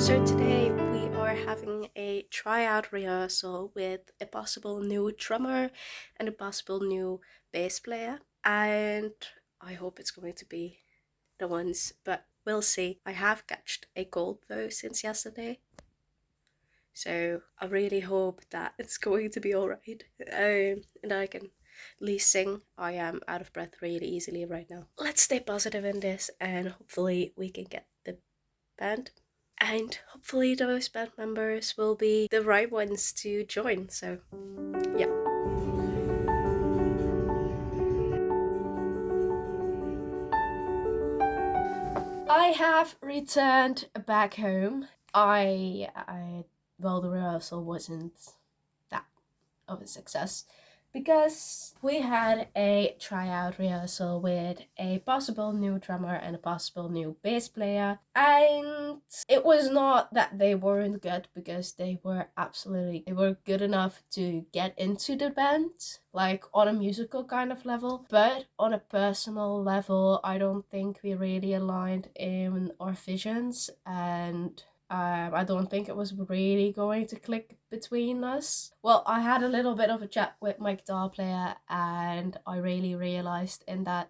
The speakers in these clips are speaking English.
So today we are having a tryout rehearsal with a possible new drummer and a possible new bass player, and I hope it's going to be the ones, but we'll see. I have catched a cold though since yesterday, so I really hope that it's going to be alright, and I can at least sing. I am out of breath really easily right now. Let's stay positive in this, and hopefully we can get the band, and hopefully those band members will be the right ones to join. So yeah. I have returned back home. Well, the rehearsal wasn't that of a success because we had a tryout rehearsal with a possible new drummer and a possible new bass player, and it was not that they weren't good, because they were good enough to get into the band, like on a musical kind of level, but on a personal level I don't think we really aligned in our visions, and I don't think it was really going to click between us. Well, I had a little bit of a chat with my guitar player, and I really realized in that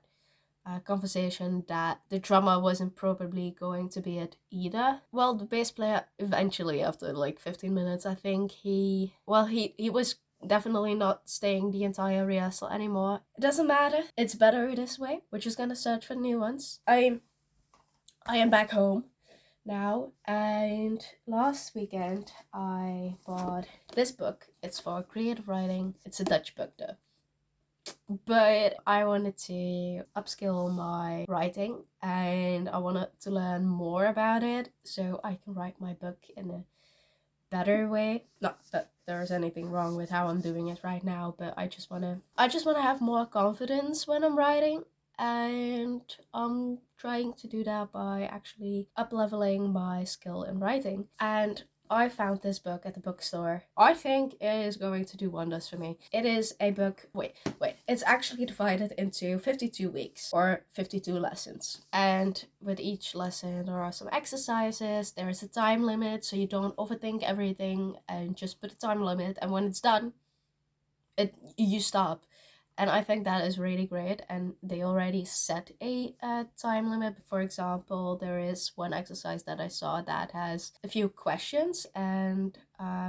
conversation that the drummer wasn't probably going to be it either. Well, the bass player eventually, after like 15 minutes, I think he was definitely not staying the entire rehearsal anymore. It doesn't matter. It's better this way. We're just gonna search for new ones. I am back home now, and last weekend I bought this book. It's for creative writing. It's a Dutch book though, but I wanted to upskill my writing and I wanted to learn more about it so I can write my book in a better way. Not that there's anything wrong with how I'm doing it right now, but I just want to have more confidence when I'm writing, and I'm trying to do that by actually up-leveling my skill in writing. And I found this book at the bookstore. I think it is going to do wonders for me. It is a book, wait, it's actually divided into 52 weeks or 52 lessons. And with each lesson there are some exercises, there is a time limit, so you don't overthink everything and just put a time limit, and when it's done, you stop. And I think that is really great, and they already set a time limit. For example, there is one exercise that I saw that has a few questions, and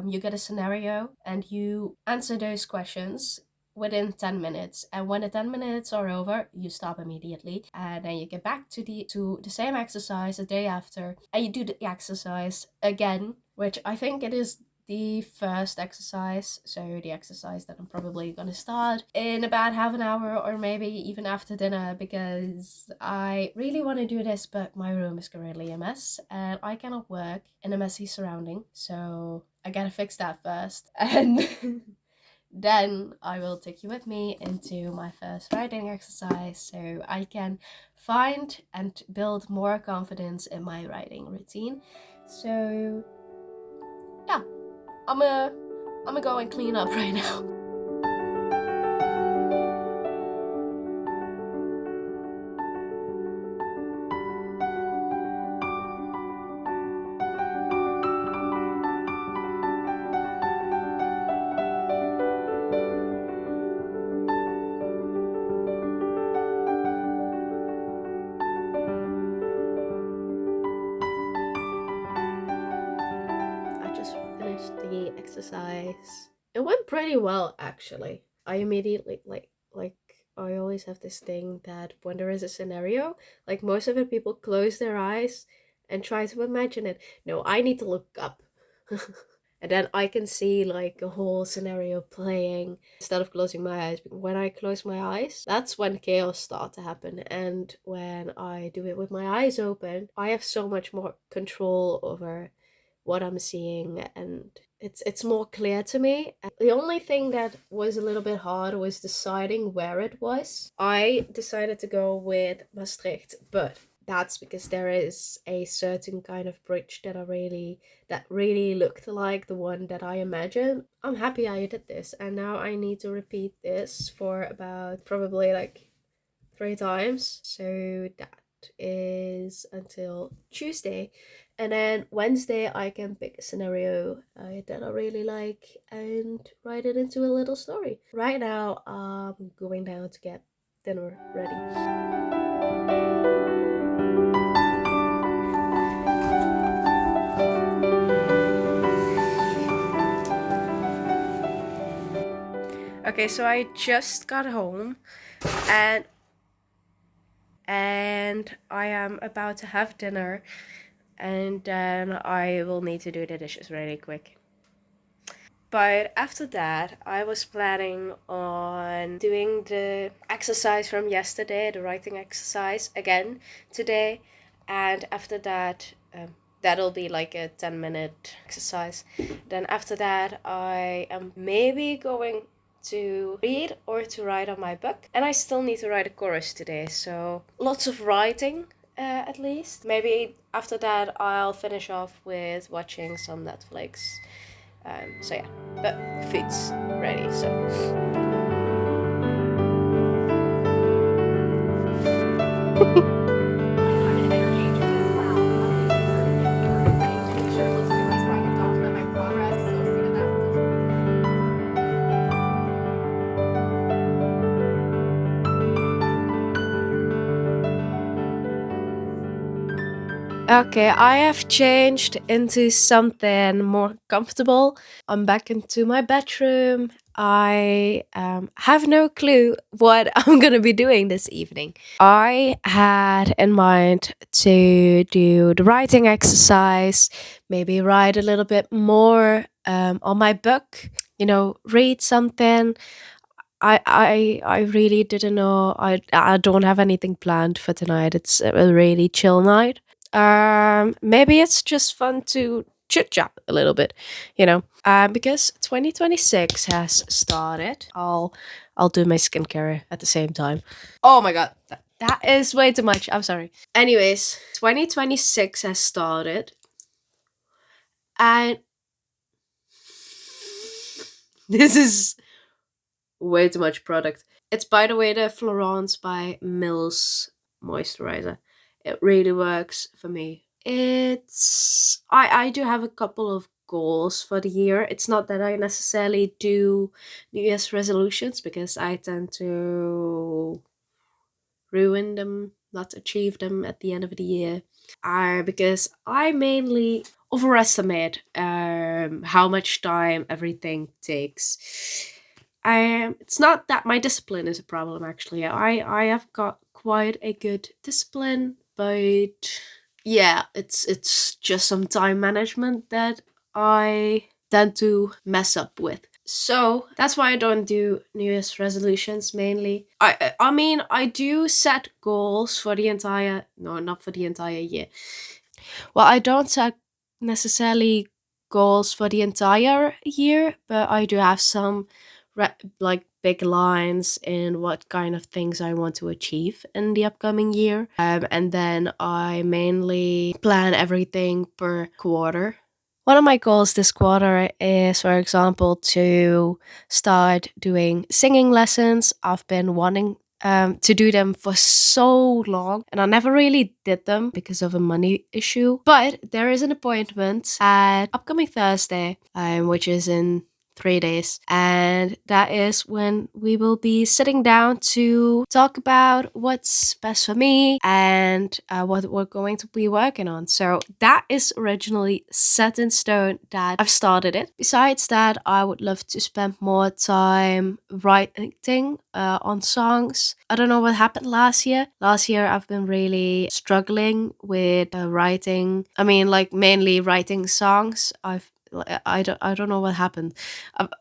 you get a scenario and you answer those questions within 10 minutes, and when the 10 minutes are over you stop immediately, and then you get back to the same exercise the day after, and you do the exercise again, which I think it is the first exercise, so the exercise that I'm probably gonna start in about half an hour or maybe even after dinner, because I really want to do this, but my room is currently a mess and I cannot work in a messy surrounding, so I gotta fix that first, and then I will take you with me into my first writing exercise so I can find and build more confidence in my writing routine. So yeah, I'm gonna go and clean up right now. I just finished the exercise. It went pretty well actually. I immediately like I always have this thing that when there is a scenario, like most of the people close their eyes and try to imagine it. No, I need to look up. And then I can see like a whole scenario playing instead of closing my eyes. When I close my eyes, that's when chaos starts to happen. And when I do it with my eyes open, I have so much more control over what I'm seeing, and it's more clear to me. The only thing that was a little bit hard was deciding where it was. I decided to go with Maastricht, but that's because there is a certain kind of bridge that really looked like the one that I imagined. I'm happy I did this, and now I need to repeat this for about probably like 3 times. So is until Tuesday. And then Wednesday, I can pick a scenario that I really like and write it into a little story. Right now, I'm going down to get dinner ready. Okay, so I just got home and I am about to have dinner, and then I will need to do the dishes really quick. But after that, I was planning on doing the exercise from yesterday, the writing exercise, again today. And after that, that'll be like a 10-minute exercise. Then after that, I am maybe going to read or to write on my book. And I still need to write a chorus today, so lots of writing. At least. Maybe after that, I'll finish off with watching some Netflix. So yeah, but food's ready, so. Okay, I have changed into something more comfortable. I'm back into my bedroom. I have no clue what I'm gonna be doing this evening. I had in mind to do the writing exercise, maybe write a little bit more on my book, read something. I really didn't know. I don't have anything planned for tonight. It's a really chill night. Maybe it's just fun to chit chat a little bit, because 2026 has started. I'll do my skincare at the same time. Oh my god, that is way too much. I'm sorry. Anyways, 2026 has started, and this is way too much product. It's, by the way, the Florence by Mills moisturizer. It really works for me. I do have a couple of goals for the year. It's not that I necessarily do New Year's resolutions, because I tend to ruin them, not achieve them at the end of the year. Because I mainly overestimate how much time everything takes. It's not that my discipline is a problem, actually. I have got quite a good discipline, but yeah, it's just some time management that I tend to mess up with. So that's why I don't do New Year's resolutions mainly. I mean, I do set goals for the entire, no, not for the entire year. Well, I don't set necessarily goals for the entire year, but I do have some like big lines in what kind of things I want to achieve in the upcoming year. And then I mainly plan everything per quarter. One of my goals this quarter is, for example, to start doing singing lessons. I've been wanting to do them for so long, and I never really did them because of a money issue. But there is an appointment at upcoming Thursday, which is in 3 days, and that is when we will be sitting down to talk about what's best for me and what we're going to be working on. So that is originally set in stone that I've started it. Besides that, I would love to spend more time writing on songs. I don't know what happened last year. Last year, I've been really struggling with writing. I mean, like, mainly writing songs. I don't know what happened.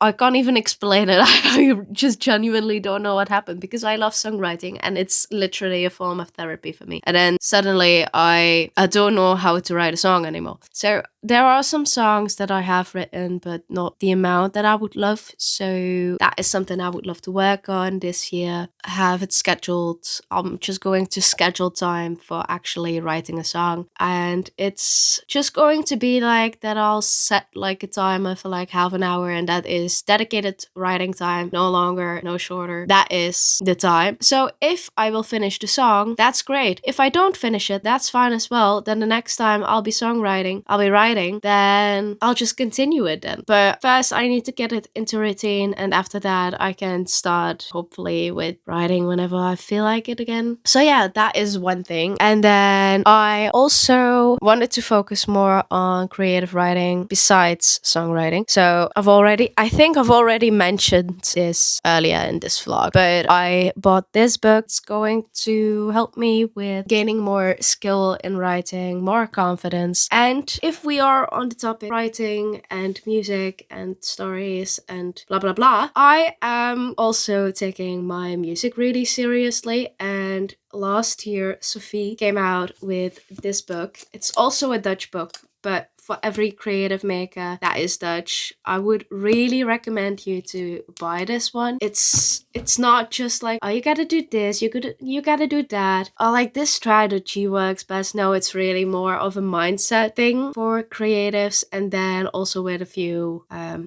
I can't even explain it. I just genuinely don't know what happened, because I love songwriting and it's literally a form of therapy for me. And then suddenly I don't know how to write a song anymore. So there are some songs that I have written, but not the amount that I would love. So that is something I would love to work on this year. Have it scheduled. I'm just going to schedule time for actually writing a song. And it's just going to be like that I'll set like a timer for like half an hour, and that is dedicated writing time, no longer, no shorter. That is the time. So if I will finish the song, that's great. If I don't finish it, that's fine as well. Then the next time I'll be songwriting, I'll be writing, then I'll just continue it then. But first I need to get it into routine, and after that I can start hopefully with writing whenever I feel like it again. So yeah, that is one thing. And then I also wanted to focus more on creative writing besides songwriting. So I think I've already mentioned this earlier in this vlog, but I bought this book. It's going to help me with gaining more skill in writing, more confidence. And if we are on the topic writing and music and stories and blah blah blah, I am also taking my music really seriously. And last year Sophie came out with this book. It's also a Dutch book, but for every creative maker that is Dutch, I would really recommend you to buy this one. It's not just like, oh, you gotta do this, you gotta do that, or like this strategy works best. No, it's really more of a mindset thing for creatives, and then also with a few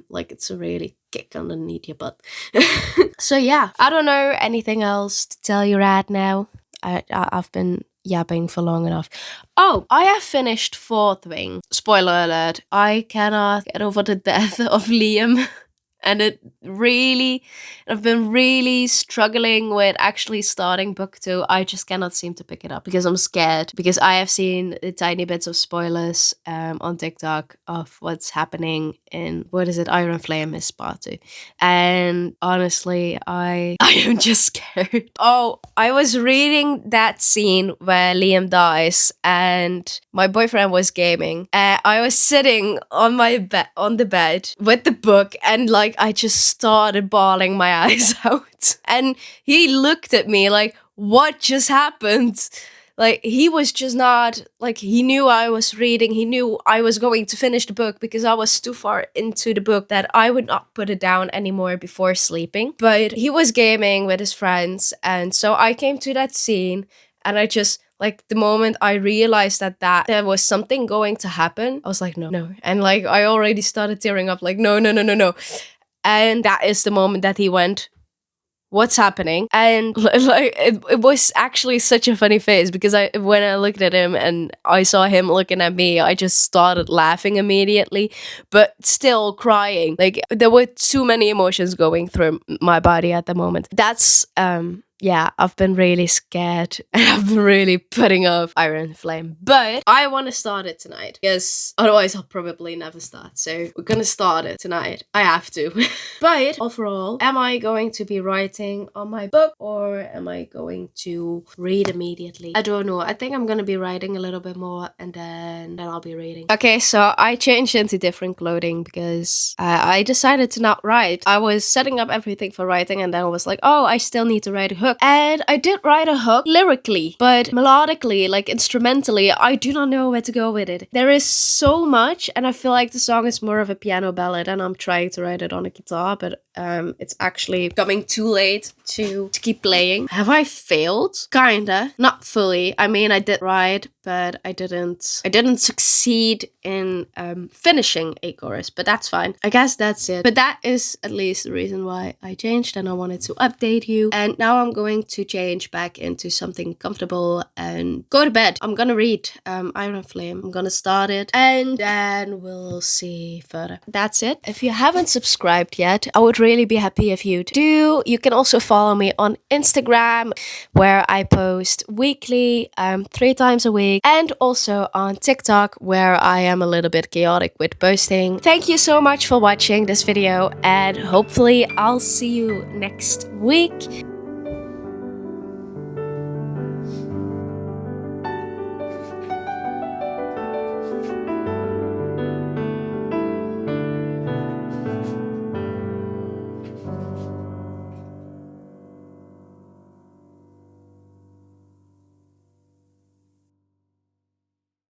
like it's a really kick underneath your butt. So yeah, I don't know anything else to tell you right now. I've been yapping for long enough. Oh, I have finished Fourth Wing. Spoiler alert, I cannot get over the death of Liam. And I've been really struggling with actually starting book 2. I just cannot seem to pick it up because I'm scared. Because I have seen the tiny bits of spoilers on TikTok of what's happening in, what is it, Iron Flame is part 2. And honestly, I am just scared. Oh, I was reading that scene where Liam dies and my boyfriend was gaming. I was sitting on the bed with the book, and like I just started bawling my eyes out. And he looked at me like, what just happened? Like, he was just not, like, he knew I was reading, he knew I was going to finish the book because I was too far into the book that I would not put it down anymore before sleeping. But he was gaming with his friends, and so I came to that scene, and I just, like, the moment I realized that there was something going to happen, I was like, no, no. And, like, I already started tearing up, like, no, no, no, no, no. And that is the moment that he went, what's happening? And like it was actually such a funny face because when I looked at him and I saw him looking at me, I just started laughing immediately, but still crying. Like, there were too many emotions going through my body at the moment. That's yeah, I've been really scared and I've been really putting off Iron Flame. But I want to start it tonight because otherwise I'll probably never start. So we're gonna start it tonight. I have to. But overall, am I going to be writing on my book or am I going to read immediately? I don't know. I think I'm gonna be writing a little bit more and then I'll be reading. Okay, so I changed into different clothing because I decided to not write. I was setting up everything for writing and then I was like, oh, I still need to write a hook. And I did write a hook lyrically, but melodically, like instrumentally, I do not know where to go with it. There is so much, and I feel like the song is more of a piano ballad, and I'm trying to write it on a guitar, but it's actually coming too late to keep playing. Have I failed? Kinda. Not fully. I mean, I did write, but I didn't succeed in finishing a chorus, but that's fine. I guess that's it. But that is at least the reason why I changed, and I wanted to update you. And now I'm going to change back into something comfortable and go to bed. I'm gonna read Iron Flame. I'm gonna start it and then we'll see further. That's it. If you haven't subscribed yet, I would really be happy if you do. You can also follow me on Instagram, where I post weekly, 3 times a week, and also on TikTok, where I am a little bit chaotic with posting. Thank you so much for watching this video, and hopefully I'll see you next week.